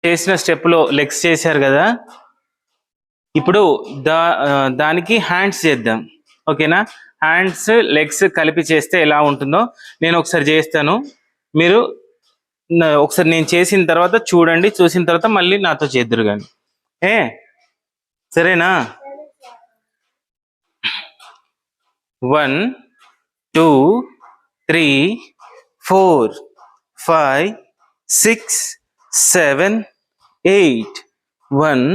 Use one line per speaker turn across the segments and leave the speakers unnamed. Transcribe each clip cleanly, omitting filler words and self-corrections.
చేసిన స్టెప్లో లెగ్స్ చేశారు కదా, ఇప్పుడు దానికి హ్యాండ్స్ చేద్దాం. ఓకేనా? హ్యాండ్స్ లెగ్స్ కలిపి చేస్తే ఎలా ఉంటుందో నేను ఒకసారి చేస్తాను. మీరు ఒకసారి నేను చేసిన తర్వాత చూడండి, చూసిన తర్వాత మళ్ళీ నాతో చేద్దురు కానీ. సరేనా? 1 2 3 4 5 6 7 8 1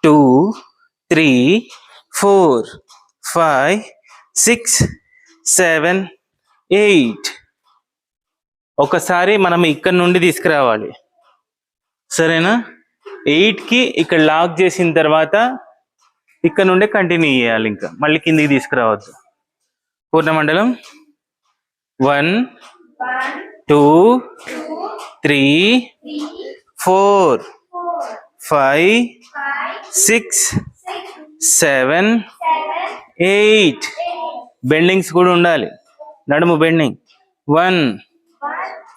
2 3 4 5 6 7 8. ఒకసారి మనం ఇక్కడ నుండి తీసుకురావాలి. సరేనా? 8కి ఇక్కడ లాక్ చేసిన తర్వాత ఇక్కడ నుండే కంటిన్యూ చేయాలి, ఇంకా మళ్ళీ కిందికి తీసుకురావద్దు. పూర్ణమండలం 1 2 3 4 5 6 7 8. బెండింగ్స్ కూడా ఉండాలి, నడుము బెండింగ్. 1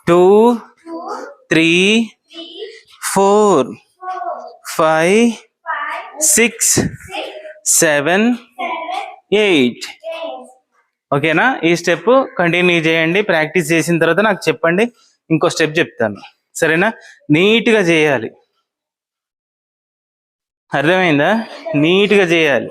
2 3 4 5 6 7 8. ఓకేనా? ఈ స్టెప్ కంటిన్యూ చేయండి. ప్రాక్టీస్ చేసిన తర్వాత నాకు చెప్పండి, ఇంకో స్టెప్ చెప్తాను. సరేనా? నీట్గా చేయాలి, అర్థమైందా? నీట్గా చేయాలి.